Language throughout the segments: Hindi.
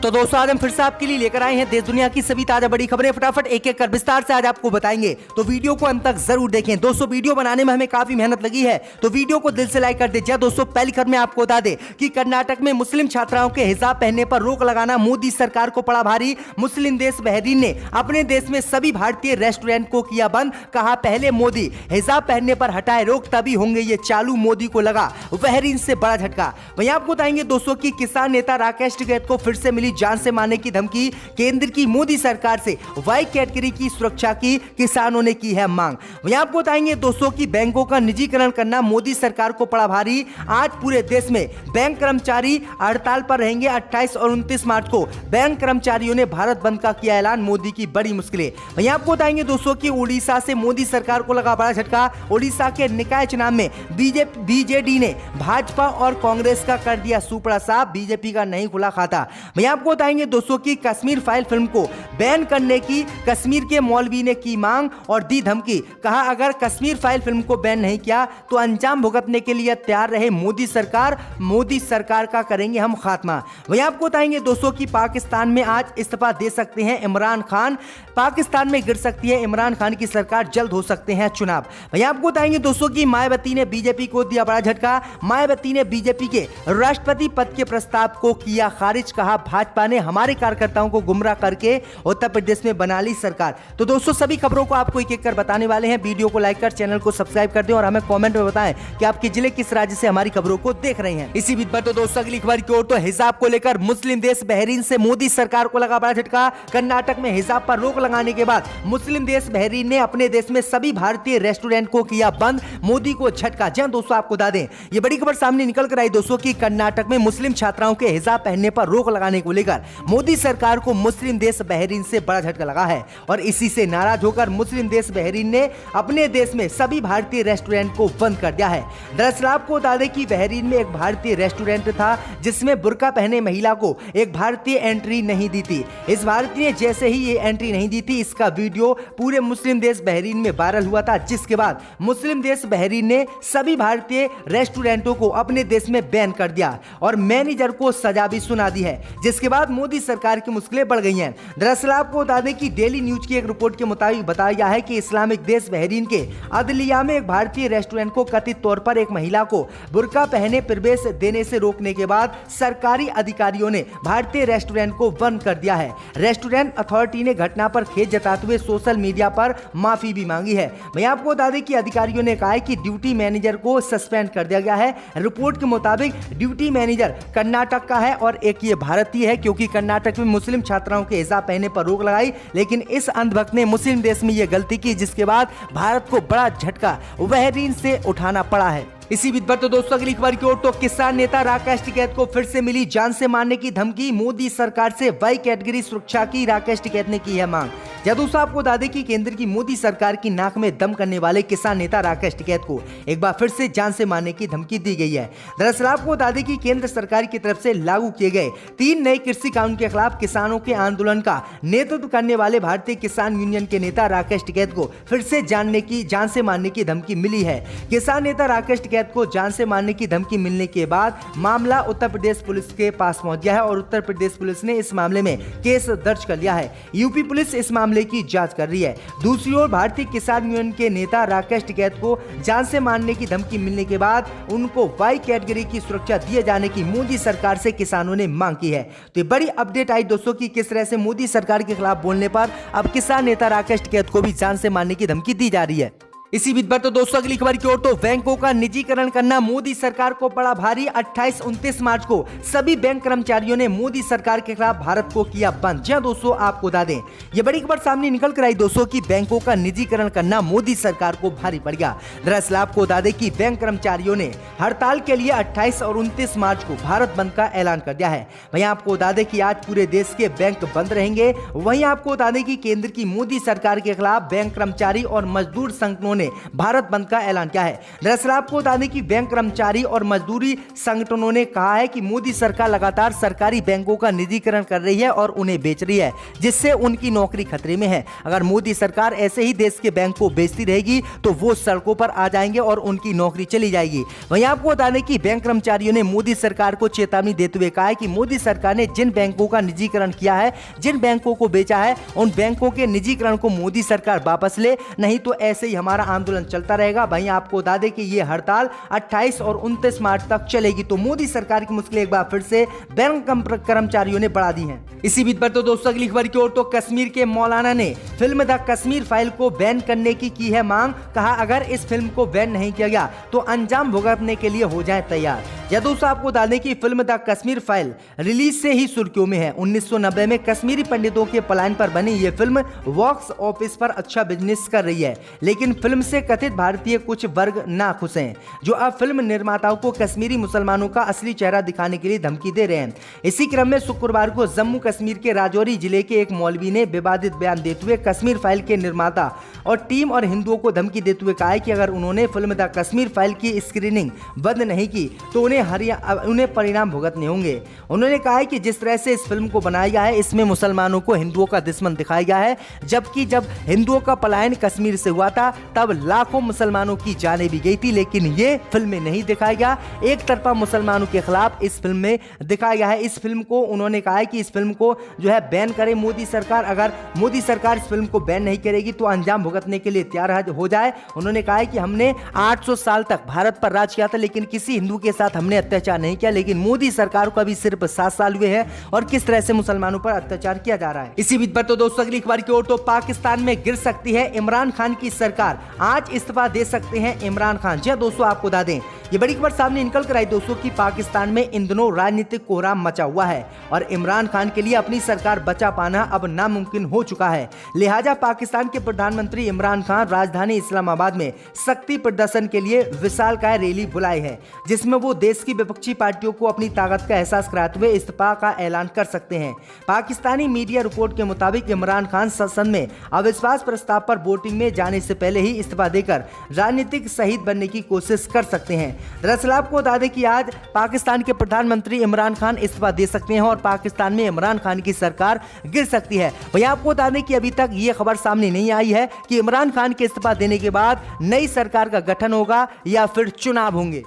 तो दोस्तों आज हम फिर से आपके लिए लेकर आए हैं देश दुनिया की सभी ताजा बड़ी खबरें। फटाफट एक एक कर विस्तार से आज आपको बताएंगे, तो वीडियो को अंत तक जरूर देखें। दोस्तों वीडियो बनाने में हमें काफी मेहनत लगी है, तो वीडियो को दिल से लाइक कर दीजिए। दोस्तों पहली खबर में आपको बता दें कि कर्नाटक में मुस्लिम छात्राओं के हिजाब पहनने पर रोक लगाना मोदी सरकार को पड़ा भारी। मुस्लिम देश बहरीन ने अपने देश में सभी भारतीय रेस्टोरेंट को किया बंद। कहा पहले मोदी हिजाब पहनने पर हटाए रोक, तभी होंगे ये चालू। मोदी को लगा बहरीन से बड़ा झटका। वहीं आपको बताएंगे दोस्तों की किसान नेता राकेश टिकैत को फिर से मिली जान से मारने की धमकी। केंद्र की मोदी सरकार से वाई कैटेगरी की सुरक्षा की किसानों ने की है मांग। वहीं आपको बताएंगे दोस्तों की बैंकों का निजीकरण करना मोदी सरकार को पड़ा भारी। आज पूरे देश में बैंक कर्मचारी हड़ताल पर रहेंगे। 28 और 29 मार्च को बैंक कर्मचारियों ने भारत बंद का किया ऐलान। मोदी की बड़ी मुश्किलें। वहीं आपको बताएंगे दोस्तों की उड़ीसा से मोदी सरकार को लगा बड़ा झटका। उड़ीसा के निकाय चुनाव में बीजेडी ने भाजपा और कांग्रेस का कर दिया सुपड़ा साफ। बीजेपी का नहीं खुला खाता। वहीं आपको बताएंगे दोस्तों की कश्मीर फाइल फिल्म को बैन करने की कश्मीर के मौलवी ने की मांग और दी धमकी। कहा अगर कश्मीर फाइल फिल्म को बैन नहीं किया तो अंजाम भुगतने के लिए तैयार रहे मोदी सरकार। मोदी सरकार का करेंगे हम खात्मा। वहीं आपको बताएंगे दोस्तों की पाकिस्तान में आज इस्तीफा दे सकते हैं इमरान खान। पाकिस्तान में गिर सकती है इमरान खान की सरकार, जल्द हो सकते हैं चुनाव। वहीं आपको बताएंगे दोस्तों की मायावती ने बीजेपी को दिया बड़ा झटका। मायावती ने बीजेपी के राष्ट्रपति पद के प्रस्ताव को किया खारिज। कहा भाजपा ने हमारे कार्यकर्ताओं को गुमराह करके उत्तर प्रदेश में बना ली सरकार। तो दोस्तों सभी खबरों को आपको एक एक कर बताने वाले हैं। वीडियो को लाइक कर चैनल को सब्सक्राइब कर दें और हमें कमेंट में बताएं कि आपके जिले किस राज्य से हमारी खबरों को देख रहे हैं। इसी बीच पर तो दोस्तों अगली खबर की ओर, तो हिजाब को लेकर मुस्लिम देश बहरीन से मोदी सरकार को लगा बड़ा झटका। कर्नाटक में हिजाब पर रोक लगाने के बाद मुस्लिम देश बहरीन ने अपने देश में सभी भारतीय रेस्टोरेंट को किया बंद। मोदी को झटका। जी दोस्तों आपको बता दें ये बड़ी खबर सामने निकल कर आई दोस्तों की कर्नाटक में मुस्लिम छात्राओं के हिजाब पहनने पर रोक लगाने को लेकर मोदी सरकार को मुस्लिम देश बहरीन से बड़ा झटका लगा है और इसी से नाराज होकर मुस्लिम देश बहरीन ने अपने देश में सभी भारतीय रेस्टोरेंट को बंद कर दिया है। दरअसल आपको बता दें कि बहरीन में एक भारतीय रेस्टोरेंट था जिसमें बुर्का पहने महिला को एक भारतीय एंट्री नहीं दी थी। इस भारतीय ने जैसे ही ये एंट्री नहीं दी थी, इसका वीडियो पूरे मुस्लिम देश बहरीन में वायरल हुआ था, जिसके बाद मुस्लिम देश बहरीन ने सभी भारतीय रेस्टोरेंटों को अपने देश में बैन कर दिया और मैनेजर को सजा भी सुना दी है, जिसके बाद मोदी सरकार की मुश्किलें बढ़ गई हैं। दरअसल आपको बता दें कि डेली न्यूज की एक रिपोर्ट के मुताबिक बताया गया है कि इस्लामिक देश बहरीन के अदलिया में एक भारतीय रेस्टोरेंट को कथित तौर पर एक महिला को बुर्का पहने प्रवेश देने से रोकने के बाद सरकारी अधिकारियों ने भारतीय रेस्टोरेंट को बंद कर दिया है। रेस्टोरेंट अथॉरिटी ने घटना पर खेद जताते हुए सोशल मीडिया पर माफी भी मांगी है। मैं आपको बता दें कि अधिकारियों ने कहा है कि ड्यूटी मैनेजर को सस्पेंड कर दिया गया है। रिपोर्ट के मुताबिक ड्यूटी मैनेजर कर्नाटक का है और एक ये भारतीय है, क्योंकि कर्नाटक में मुस्लिम छात्राओं के हिजाब पहनने पर रोक लगाई, लेकिन इस अंधभक्त ने मुस्लिम देश में यह गलती की, जिसके बाद भारत को बड़ा झटका बहरीन से उठाना पड़ा है। इसी बीच पर तो दोस्तों अगली खबर की ओर, तो किसान नेता राकेश टिकैत को फिर से मिली जान से मारने की धमकी। मोदी सरकार से वाई कैटेगरी सुरक्षा की राकेश टिकैत ने की है मांग। दोस्तों आपको बता दें कि केंद्र की मोदी सरकार की नाक में दम करने वाले किसान नेता राकेश टिकैत को एक बार फिर से जान से मारने की धमकी दी गई है। दरअसल आपको बता दें कि केंद्र सरकार की तरफ से लागू किए गए 3 नए कृषि कानून के खिलाफ किसानों के आंदोलन का नेतृत्व करने वाले भारतीय किसान यूनियन के नेता राकेश टिकैत को फिर से जान से मारने की धमकी मिली है। किसान नेता राकेश टिकैत को जान से मारने की धमकी मिलने के बाद मामला उत्तर प्रदेश पुलिस के पास पहुंच गया है और उत्तर प्रदेश पुलिस ने इस मामले में केस दर्ज कर लिया है। यूपी पुलिस इस मामले की जांच कर रही है। दूसरी ओर भारतीय किसान यूनियन के नेता राकेश टिकैत को जान से मारने की धमकी मिलने के बाद उनको वाई कैटेगरी की सुरक्षा दिए जाने की मोदी सरकार से किसानों ने मांग की है। तो बड़ी अपडेट आई दोस्तों की किस तरह से मोदी सरकार के खिलाफ बोलने पर अब किसान नेता राकेश टिकैत को भी जान से मारने की धमकी दी जा रही है। इसी बीच पर तो दोस्तों अगली खबर की ओर, तो बैंकों का निजीकरण करना मोदी सरकार को पड़ा भारी। 28-29 मार्च को सभी बैंक कर्मचारियों ने मोदी सरकार के खिलाफ भारत को किया बंद। जी दोस्तों आपको बता दें ये बड़ी खबर सामने निकल कर आई दोस्तों कि बैंकों का निजीकरण करना मोदी सरकार को भारी पड़ गया। दरअसल आपको बता दें कि बैंक कर्मचारियों ने हड़ताल के लिए 28 और 29 मार्च को भारत बंद का ऐलान कर दिया है। वहीं आपको बता दें कि आज पूरे देश के बैंक बंद रहेंगे। वहीं आपको बता दें कि केंद्र की मोदी सरकार के खिलाफ बैंक कर्मचारी और मजदूर संगठनों उन्होंने भारत बंद का ऐलान किया है। दरअसल आपको बता दें कि बैंक कर्मचारी और मजदूरी संगठनों ने कहा है कि मोदी सरकार लगातार सरकारी बैंकों का निजीकरण कर रही है और उन्हें बेच रही है, जिससे उनकी नौकरी खतरे में है। अगर मोदी सरकार ऐसे ही देश के बैंक को बेचती रहेगी तो वो सड़कों पर आ जाएंगे और उनकी नौकरी चली जाएगी। वहीं आपको बता दें कि बैंक कर्मचारियों ने मोदी सरकार को चेतावनी देते हुए कहा है कि मोदी सरकार ने जिन बैंकों का निजीकरण किया है, जिन बैंकों को बेचा है, उन बैंकों के निजीकरण को मोदी सरकार वापस ले, नहीं तो ऐसे ही हमारा आंदोलन चलता रहेगा। वहीं आपको बता दें कि ये हड़ताल 28 और 29 मार्च तक चलेगी। तो मोदी सरकार की मुश्किलें एक बार फिर से बैंक कर्मचारियों ने बढ़ा दी हैं। इसी बीच पर तो दोस्तों अगली खबर की ओर तो कश्मीर के मौलाना ने फिल्म द कश्मीर फाइल को बैन करने की है मांग। कहा अगर इस फिल्म को बैन नहीं किया गया तो अंजाम भुगतने के लिए हो जाए तैयार। या दोस्तों आपको बता दें कि film the Kashmir file release से ही सुर्खियों में है। 1990 में कश्मीरी पंडितों के पलायन पर बनी ये फिल्म बॉक्स ऑफिस पर अच्छा बिजनेस कर रही है, लेकिन फिल्म से कथित भारतीय कुछ वर्ग ना खुश हैं, जो अब फिल्म निर्माताओं को कश्मीरी मुसलमानों का असली चेहरा दिखाने के लिए धमकी दे रहे हैं। इसी क्रम में शुक्रवार को जम्मू कश्मीर के राजौरी जिले के एक मौलवी ने विवादित बयान देते हुए कश्मीर फाइल के निर्माता और टीम और हिंदुओं को धमकी देते हुए कहा है कि अगर उन्होंने फिल्म द कश्मीर फाइल की स्क्रीनिंग बंद नहीं की तो उन्हें परिणाम भुगतने होंगे। उन्होंने कहा है कि जिस तरह से इस फिल्म को बनाया गया है, इसमें मुसलमानों को हिंदुओं का दुश्मन दिखाया गया है, जबकि जब हिंदुओं का पलायन कश्मीर से हुआ था तब लाखों मुसलमानों की जानें भी गई थी, लेकिन ये फिल्म में नहीं दिखाया गया। एक तरफा मुसलमानों के खिलाफ इस फिल्म में दिखाया गया है। इस फिल्म को उन्होंने कहा है कि इस फिल्म को जो है बैन करे मोदी सरकार। अगर मोदी सरकार इस फिल्म को बैन नहीं करेगी तो अंजाम भुगतने के लिए तैयार हो जाए। उन्होंने कहा है कि हमने 800 साल तक भारत पर राज किया था, लेकिन किसी हिंदू के साथ हमने अत्याचार नहीं किया, लेकिन मोदी सरकार को अभी सिर्फ 7 साल हुए हैं और किस तरह से मुसलमानों पर अत्याचार किया जा रहा है। इसी बीच पर तो दोस्तों अगली खबर की ओर तो पाकिस्तान में गिर सकती है इमरान खान की सरकार, आज इस्तीफा दे सकते हैं इमरान खान। जी दोस्तों आपको बता दें ये बड़ी खबर सामने निकल कर आई दोस्तों कि पाकिस्तान में इन दिनों राजनीतिक कोहराम मचा हुआ है और इमरान खान के लिए अपनी सरकार बचा पाना अब नामुमकिन हो चुका है। लिहाजा पाकिस्तान के प्रधानमंत्री इमरान खान राजधानी इस्लामाबाद में शक्ति प्रदर्शन के लिए विशालकाय रैली बुलाई है, जिसमें वो देश की विपक्षी पार्टियों को अपनी ताकत का एहसास कराते हुए इस्तीफा का ऐलान कर सकते हैं। पाकिस्तानी मीडिया रिपोर्ट के मुताबिक इमरान खान संसद में अविश्वास प्रस्ताव पर वोटिंग में जाने से पहले ही इस्तीफा देकर राजनीतिक शहीद बनने की कोशिश कर सकते हैं। दरअसल आपको बता दें कि आज पाकिस्तान के प्रधानमंत्री इमरान खान इस्तीफा दे सकते हैं और पाकिस्तान में इमरान खान की सरकार गिर सकती है। वहीं आपको बता दें कि अभी तक ये खबर सामने नहीं आई है कि इमरान खान के इस्तीफा देने के बाद नई सरकार का गठन होगा या फिर चुनाव होंगे।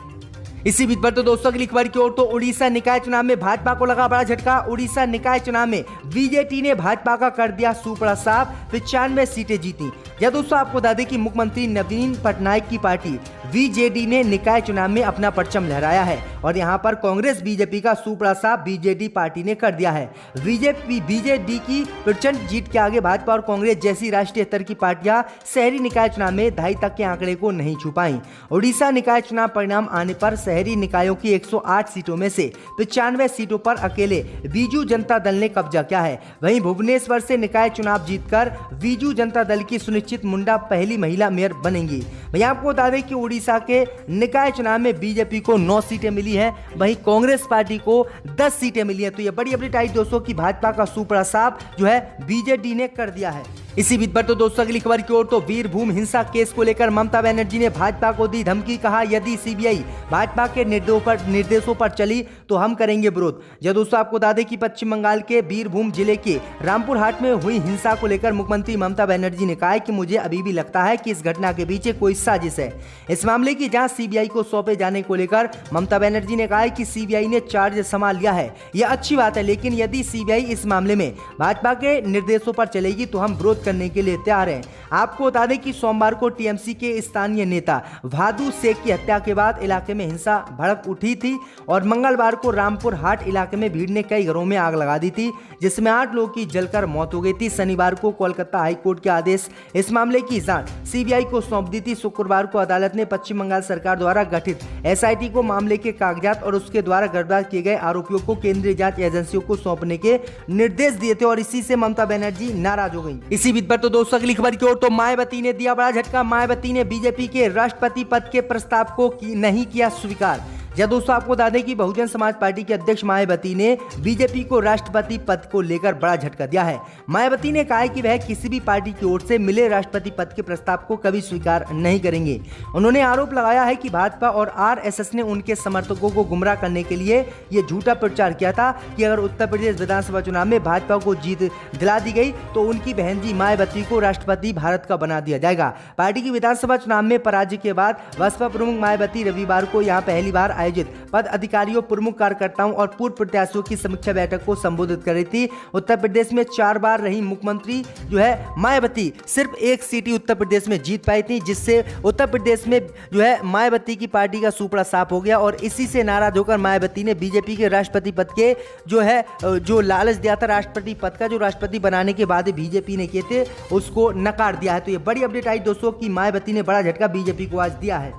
इसी बीच पर तो दोस्तों अगली खबर की ओर तो उड़ीसा निकाय चुनाव में भाजपा को लगा बड़ा झटका। उड़ीसा निकाय चुनाव में बीजेटी ने भाजपा का कर दिया सुपड़ा साफ, 95 सीटें जीती। या दोस्तों आपको बता दें कि मुख्यमंत्री नवीन पटनायक की पार्टी बीजेडी ने निकाय चुनाव में अपना परचम लहराया है और यहां पर कांग्रेस बीजेपी का सुपड़ा साफ बीजेडी पार्टी ने कर दिया है। बीजेडी की प्रचंड जीत के आगे भाजपा और कांग्रेस जैसी राष्ट्रीय स्तर की पार्टियां शहरी निकाय चुनाव में 2.5 तक के आंकड़े को नहीं छू पाई। उड़ीसा निकाय चुनाव परिणाम आने पर शहरी निकायों की 108 सीटों में से 95 सीटों पर अकेले बीजू जनता दल ने कब्जा किया है। वहीं भुवनेश्वर से निकाय चुनाव जीतकर बीजू जनता दल की सुनिश्चित मुंडा पहली महिला मेयर बनेंगी। वहीं आपको बता दें कि उड़ीसा के निकाय चुनाव में बीजेपी को 9 सीटें मिली है, वहीं कांग्रेस पार्टी को 10 सीटें मिली है। तो ये बड़ी अपडेट आई दोस्तों की भाजपा का सुपड़ा साफ जो है बीजेडी ने कर दिया है। इसी बीच पर तो दोस्तों अगली खबर की ओर तो वीरभूम हिंसा केस को लेकर ममता बनर्जी ने भाजपा को दी धमकी। कहा यदि सीबीआई भाजपा के निर्देशों पर चली तो हम करेंगे विरोध। जब दोस्तों आपको बता दें कि पश्चिम बंगाल के वीरभूम जिले के रामपुर हाट में हुई हिंसा को लेकर मुख्यमंत्री ममता बनर्जी ने कहा है कि मुझे अभी भी लगता है कि इस घटना के पीछे कोई साजिश है। इस मामले की जांच सीबीआई को सौंपे जाने को लेकर ममता बनर्जी ने कहा है कि सीबीआई ने चार्ज संभाल लिया है, यह अच्छी बात है, लेकिन यदि सीबीआई इस मामले में भाजपा के निर्देशों पर चलेगी तो हम विरोध करने के लिए तैयार हैं। आपको बता दें कि सोमवार को टीएमसी के स्थानीय नेता भादु शेख की हत्या के बाद इलाके में हिंसा भड़क उठी थी और मंगलवार को रामपुर हाट इलाके में भीड़ ने कई घरों में आग लगा दी थी, जिसमें 8 लोगों की जलकर मौत हो गई थी। शनिवार को कोलकाता हाईकोर्ट के आदेश इस मामले की जांच सीबीआई को सौंप दी थी। शुक्रवार को अदालत ने पश्चिम बंगाल सरकार द्वारा गठित एसआईटी को मामले के कागजात और उसके द्वारा गिरफ्तार किए गए आरोपियों को केंद्रीय जांच एजेंसियों को सौंपने के निर्देश दिए थे और इसी से ममता बनर्जी नाराज हो गई। इसी बीच पर तो दोस्तों अगली खबर की ओर तो मायावती ने दिया बड़ा झटका। मायावती ने बीजेपी के राष्ट्रपति पद के प्रस्ताव को नहीं किया स्वीकार। जब दोस्तों आपको बता दें कि बहुजन समाज पार्टी के अध्यक्ष मायावती ने बीजेपी को राष्ट्रपति पद को लेकर बड़ा झटका दिया है। मायावती ने कहा है कि वह किसी भी पार्टी की ओर से मिले राष्ट्रपति पद के प्रस्ताव को कभी स्वीकार नहीं करेंगे। उन्होंने आरोप लगाया है कि भाजपा और आरएसएस ने उनके समर्थकों को गुमराह करने के लिए ये झूठा प्रचार किया था कि अगर उत्तर प्रदेश विधानसभा चुनाव में भाजपा को जीत दिला दी गई तो उनकी बहन जी मायावती को राष्ट्रपति भारत का बना दिया जाएगा। पार्टी की विधानसभा चुनाव में पराजय के बाद बसपा प्रमुख मायावती रविवार को यहां पहली बार आयोजित पद अधिकारियों, प्रमुख कार्यकर्ताओं और पूर्व प्रत्याशियों की समीक्षा बैठक को संबोधित कर रही थी। उत्तर प्रदेश में 4 बार रही मुख्यमंत्री जो है मायावती सिर्फ 1 सीट ही उत्तर प्रदेश में जीत पाई थी, जिससे उत्तर प्रदेश में जो है मायावती की पार्टी का सुपड़ा साफ हो गया और इसी से नाराज होकर मायावती ने बीजेपी के राष्ट्रपति पद के जो लालच दिया था राष्ट्रपति पद का, जो राष्ट्रपति बनाने के बाद बीजेपी ने किए थे, उसको नकार दिया है। तो ये बड़ी अपडेट आई दोस्तों कि मायावती ने बड़ा झटका बीजेपी को आज दिया है।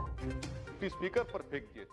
स्पीकर पर फेंक दिए।